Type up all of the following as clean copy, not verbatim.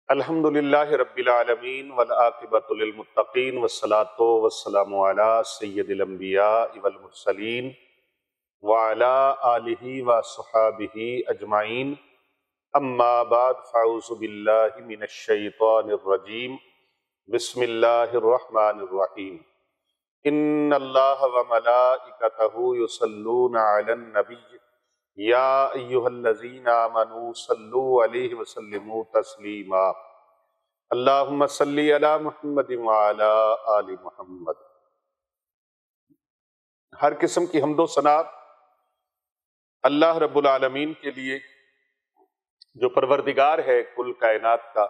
الحمدللہ رب العالمین والعاقبۃ للمتقین والصلاۃ والسلام علی سید الانبیاء والمرسلین وعلی آلہ وصحابہ اجمعین اما بعد فاعوذ باللہ من الشیطان الرجیم بسم اللہ الرحمن الرحیم ان اللہ وملائکتہ یصلون علی النبی یا ایہا الذین آمنوا صلوا علیہ وسلموا تسلیما اللہم صلی علی محمد وعلی آل محمد۔ ہر قسم کی حمد و ثنا اللہ رب العالمین کے لیے جو پروردگار ہے کل کائنات کا،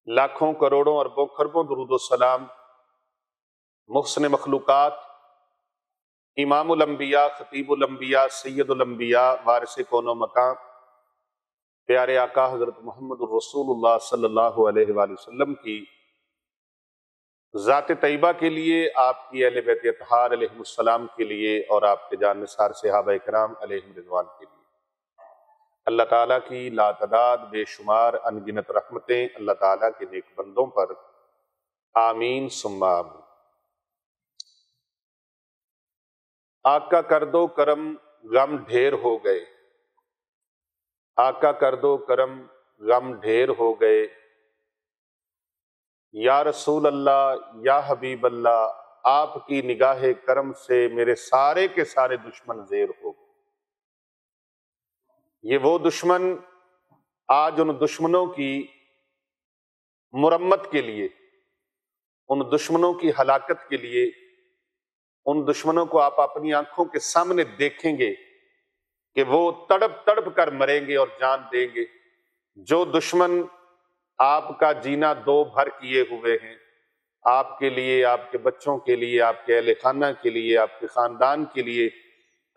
لاکھوں کروڑوں اربوں خربوں درود و سلام محسن مخلوقات، امام الانبیاء، خطیب الانبیاء، سید الانبیاء، وارث کون و مکان، پیارے آقا حضرت محمد الرسول اللہ صلی اللہ علیہ وآلہ وسلم کی ذات طیبہ کے لیے، آپ کی اہل بیت اطہار علیہ السلام کے لیے، اور آپ کے جان نثار صحابہ کرام علیہم رضوان کے لیے اللہ تعالیٰ کی لاتعداد بے شمار انگنت رحمتیں اللہ تعالیٰ کے نیک بندوں پر آمین ثم آمین۔ آقا کر دو کرم غم ڈھیر ہو گئے، آقا کر دو کرم غم ڈھیر ہو گئے، یا رسول اللہ یا حبیب اللہ آپ کی نگاہ کرم سے میرے سارے کے سارے دشمن زیر ہو گئے۔ یہ وہ دشمن آج ان دشمنوں کی مرمت کے لیے، ان دشمنوں کی ہلاکت کے لیے، ان دشمنوں کو آپ اپنی آنکھوں کے سامنے دیکھیں گے کہ وہ تڑپ تڑپ کر مریں گے اور جان دیں گے۔ جو دشمن آپ کا جینا دو بھر کیے ہوئے ہیں، آپ کے لیے، آپ کے بچوں کے لیے، آپ کے اہل خانہ کے لیے، آپ کے خاندان کے لیے،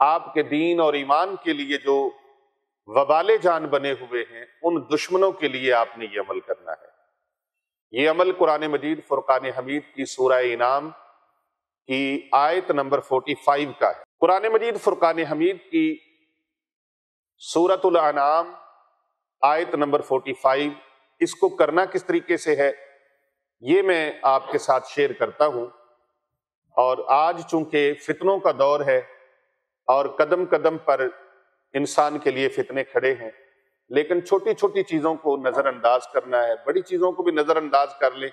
آپ کے دین اور ایمان کے لیے جو وبال جان بنے ہوئے ہیں، ان دشمنوں کے لیے آپ نے یہ عمل کرنا ہے۔ یہ عمل قرآن مجید فرقان حمید کی سورہ انعام کی آیت نمبر 45 کا ہے۔ قرآن مجید فرقان حمید کی سورۃ الانعام آیت نمبر 45، اس کو کرنا کس طریقے سے ہے یہ میں آپ کے ساتھ شیئر کرتا ہوں۔ اور آج چونکہ فتنوں کا دور ہے اور قدم قدم پر انسان کے لیے فتنے کھڑے ہیں، لیکن چھوٹی چھوٹی چیزوں کو نظر انداز کرنا ہے، بڑی چیزوں کو بھی نظر انداز کر لیں۔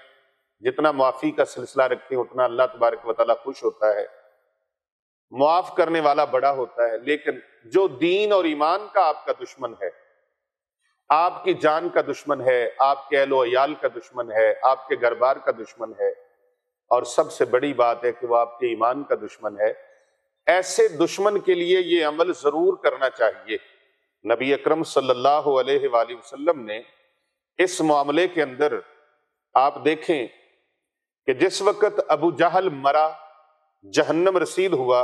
جتنا معافی کا سلسلہ رکھیں اتنا اللہ تبارک و تعالیٰ خوش ہوتا ہے، معاف کرنے والا بڑا ہوتا ہے۔ لیکن جو دین اور ایمان کا آپ کا دشمن ہے، آپ کی جان کا دشمن ہے، آپ کے اہل و عیال کا دشمن ہے، آپ کے گھر بار کا دشمن ہے، اور سب سے بڑی بات ہے کہ وہ آپ کے ایمان کا دشمن ہے، ایسے دشمن کے لیے یہ عمل ضرور کرنا چاہیے۔ نبی اکرم صلی اللہ علیہ وآلہ وسلم نے اس معاملے کے اندر آپ دیکھیں کہ جس وقت ابو جہل مرا، جہنم رسید ہوا،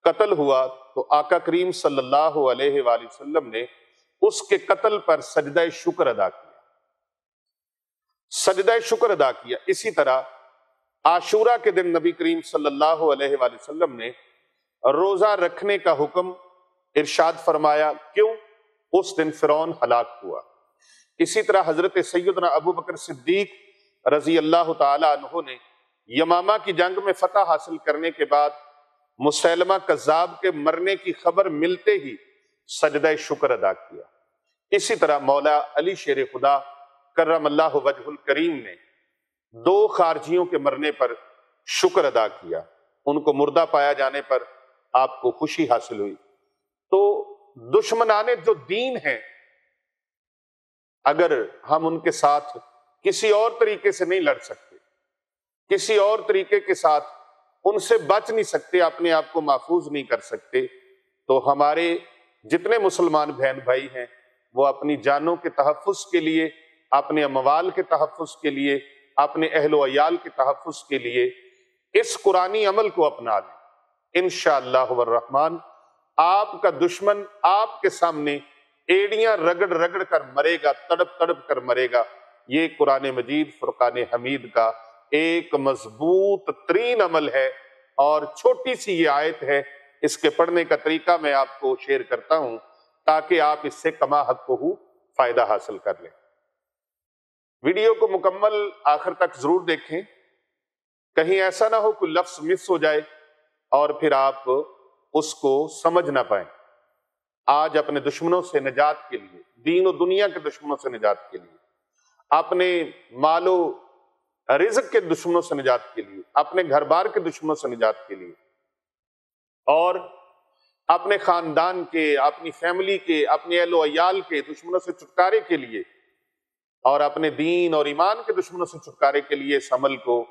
قتل ہوا، تو آقا کریم صلی اللہ علیہ وآلہ وسلم نے اس کے قتل پر سجدہ شکر ادا کیا، سجدہ شکر ادا کیا۔ اسی طرح عاشورہ کے دن نبی کریم صلی اللہ علیہ وآلہ وسلم نے روزہ رکھنے کا حکم ارشاد فرمایا۔ کیوں؟ اس دن فرعون ہلاک ہوا۔ اسی طرح حضرت سیدنا ابو بکر صدیق رضی اللہ تعالی عنہ نے یمامہ کی جنگ میں فتح حاصل کرنے کے بعد مسیلمہ کذاب کے مرنے کی خبر ملتے ہی سجدہ شکر ادا کیا۔ اسی طرح مولا علی شیر خدا کرم اللہ وجہ الکریم نے دو خارجیوں کے مرنے پر شکر ادا کیا، ان کو مردہ پایا جانے پر آپ کو خوشی حاصل ہوئی۔ تو دشمنان جو دین ہیں، اگر ہم ان کے ساتھ کسی اور طریقے سے نہیں لڑ سکتے، کسی اور طریقے کے ساتھ ان سے بچ نہیں سکتے، اپنے آپ کو محفوظ نہیں کر سکتے، تو ہمارے جتنے مسلمان بہن بھائی ہیں وہ اپنی جانوں کے تحفظ کے لیے، اپنے اموال کے تحفظ کے لیے، اپنے اہل و عیال کے تحفظ کے لیے اس قرآنی عمل کو اپنا لیں۔ انشاءاللہ الرحمن آپ کا دشمن آپ کے سامنے ایڑیاں رگڑ رگڑ کر مرے گا، تڑپ تڑپ کر مرے گا۔ یہ قرآن مجید فرقان حمید کا ایک مضبوط ترین عمل ہے، اور چھوٹی سی یہ آیت ہے، اس کے پڑھنے کا طریقہ میں آپ کو شیئر کرتا ہوں تاکہ آپ اس سے کما حق ہو فائدہ حاصل کر لیں۔ ویڈیو کو مکمل آخر تک ضرور دیکھیں، کہیں ایسا نہ ہو کوئی لفظ مس ہو جائے اور پھر آپ اس کو سمجھ نہ پائیں۔ آج اپنے دشمنوں سے نجات کے لیے، دین و دنیا کے دشمنوں سے نجات کے لیے، اپنے مال و رزق کے دشمنوں سے نجات کے لیے، اپنے گھر بار کے دشمنوں سے نجات کے لیے، اور اپنے خاندان کے، اپنی فیملی کے، اپنے اہل و عیال کے دشمنوں سے چھٹکارے کے لیے، اور اپنے دین اور ایمان کے دشمنوں سے چھٹکارے کے لیے اس عمل کو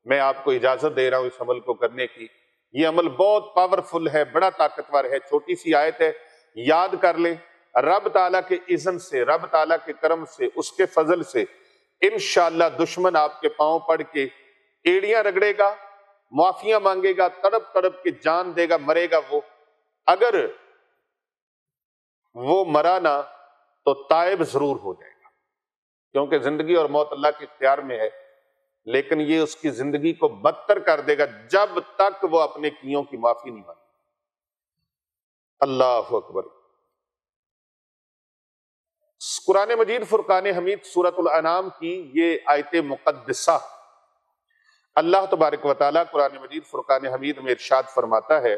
میں آپ کو اجازت دے رہا ہوں، اس عمل کو کرنے کی۔ یہ عمل بہت پاورفل ہے، بڑا طاقتور ہے، چھوٹی سی آیت ہے، یاد کر لیں۔ رب تعالیٰ کے اذن سے، رب تعالیٰ کے کرم سے، اس کے فضل سے انشاءاللہ دشمن آپ کے پاؤں پڑ کے ایڑیاں رگڑے گا، معافیاں مانگے گا، تڑپ تڑپ کے جان دے گا، مرے گا وہ۔ اگر وہ مرا نہ تو تائب ضرور ہو جائے گا، کیونکہ زندگی اور موت اللہ کے اختیار میں ہے، لیکن یہ اس کی زندگی کو بدتر کر دے گا جب تک وہ اپنے کیوں کی معافی نہیں مانگے۔ اللہ اکبر۔ قرآن مجید فرقان حمید سورۃ الانعام کی یہ آیت مقدسہ، اللہ تبارک و تعالیٰ قرآن مجید فرقان حمید میں ارشاد فرماتا ہے،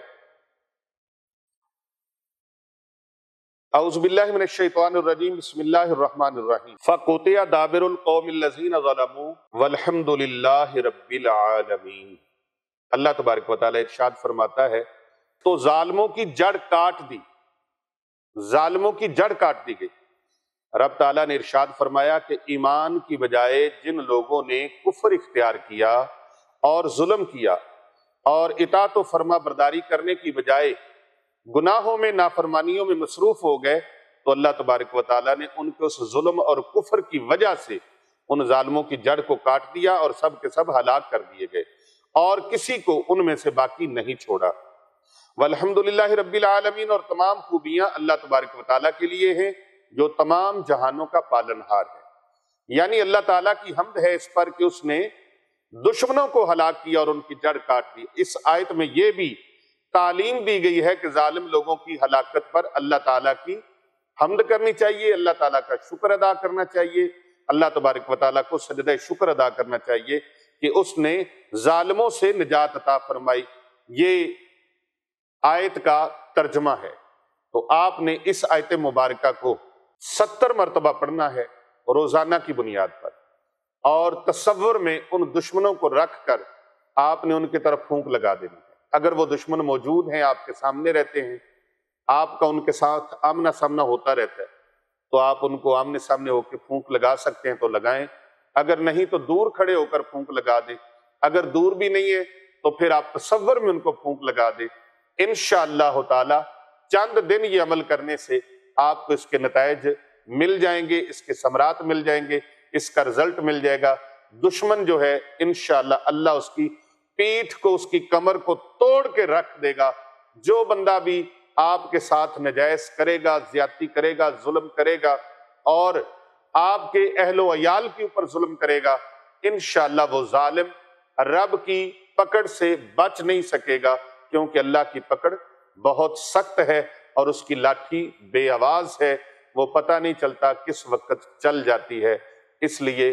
اعوذ باللہ من الشیطان الرجیم، بسم اللہ الرحمن الرحیم، فَقُطِعَ دَابِرُ الْقَوْمِ الَّذِينَ ظَلَمُوا وَالْحَمْدُ لِلَّهِ رَبِّ الْعَالَمِينَ۔ اللہ تبارک و تعالیٰ ارشاد فرماتا ہے تو ظالموں کی جڑ کاٹ دی، ظالموں کی جڑ کاٹ دی گئی۔ رب تعالیٰ نے ارشاد فرمایا کہ ایمان کی بجائے جن لوگوں نے کفر اختیار کیا اور ظلم کیا اور اطاعت و فرما برداری کرنے کی بجائے گناہوں میں، نافرمانیوں میں مصروف ہو گئے، تو اللہ تبارک و تعالیٰ نے ان کے اس ظلم اور کفر کی وجہ سے ان ظالموں کی جڑ کو کاٹ دیا اور سب کے سب ہلاک کر دیے گئے، اور کسی کو ان میں سے باقی نہیں چھوڑا۔ والحمدللہ رب العالمین، اور تمام خوبیاں اللہ تبارک و تعالیٰ کے لیے ہیں جو تمام جہانوں کا پالنہار ہے۔ یعنی اللہ تعالیٰ کی حمد ہے اس پر کہ اس نے دشمنوں کو ہلاک کیا اور ان کی جڑ کاٹ دی۔ اس آیت میں یہ بھی تعلیم دی گئی ہے کہ ظالم لوگوں کی ہلاکت پر اللہ تعالیٰ کی حمد کرنی چاہیے، اللہ تعالیٰ کا شکر ادا کرنا چاہیے، اللہ تبارک و تعالیٰ کو سجدہ شکر ادا کرنا چاہیے کہ اس نے ظالموں سے نجات عطا فرمائی۔ یہ آیت کا ترجمہ ہے، تو آپ نے اس آیت مبارکہ کو 70 مرتبہ پڑھنا ہے روزانہ کی بنیاد پر، اور تصور میں ان دشمنوں کو رکھ کر آپ نے ان کی طرف پھونک لگا دینی ہے۔ اگر وہ دشمن موجود ہیں، آپ کے سامنے رہتے ہیں، آپ کا ان کے ساتھ آمنا سامنا ہوتا رہتا ہے، تو آپ ان کو آمنے سامنے ہو کے پھونک لگا سکتے ہیں تو لگائیں، اگر نہیں تو دور کھڑے ہو کر پھونک لگا دیں، اگر دور بھی نہیں ہے تو پھر آپ تصور میں ان کو پھونک لگا دیں۔ انشاءاللہ تعالی چند دن یہ عمل کرنے سے آپ کو اس کے نتائج مل جائیں گے، اس کے ثمرات مل جائیں گے، اس کا رزلٹ مل جائے گا۔ دشمن جو ہے انشاءاللہ اللہ اس کی پیٹھ کو، اس کی کمر کو توڑ کے رکھ دے گا۔ جو بندہ بھی آپ کے ساتھ نجائز کرے گا، زیادتی کرے گا، ظلم کرے گا، اور آپ کے اہل و عیال کے اوپر ظلم کرے گا، انشاءاللہ وہ ظالم رب کی پکڑ سے بچ نہیں سکے گا، کیونکہ اللہ کی پکڑ بہت سخت ہے اور اس کی لاٹھی بے آواز ہے، وہ پتہ نہیں چلتا کس وقت چل جاتی ہے۔ اس لیے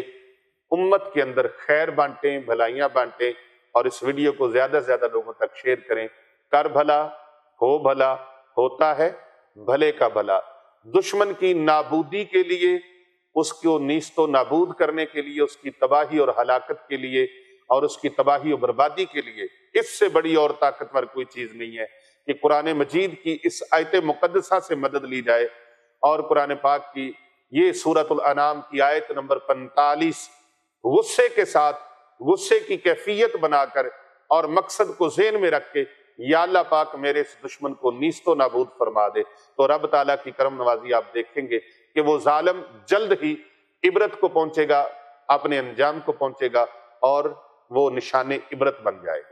امت کے اندر خیر بانٹیں، بھلائیاں بانٹیں، اور اس ویڈیو کو زیادہ سے زیادہ لوگوں تک شیئر کریں۔ کر بھلا ہو بھلا، ہوتا ہے بھلے کا بھلا۔ دشمن کی نابودی کے لیے، اس کو نیست و نابود کرنے کے لیے، اس کی تباہی اور ہلاکت کے لیے، اور اس کی تباہی و بربادی کے لیے اس سے بڑی اور طاقتور کوئی چیز نہیں ہے کہ قرآن مجید کی اس آیت مقدسہ سے مدد لی جائے، اور قرآن پاک کی یہ سورۃ الانعام کی آیت نمبر 45 غصے کے ساتھ، غصے کی کیفیت بنا کر اور مقصد کو ذہن میں رکھ کے، یا اللہ پاک میرے اس دشمن کو نیست و نابود فرما دے، تو رب تعالیٰ کی کرم نوازی آپ دیکھیں گے کہ وہ ظالم جلد ہی عبرت کو پہنچے گا، اپنے انجام کو پہنچے گا، اور وہ نشان عبرت بن جائے گا۔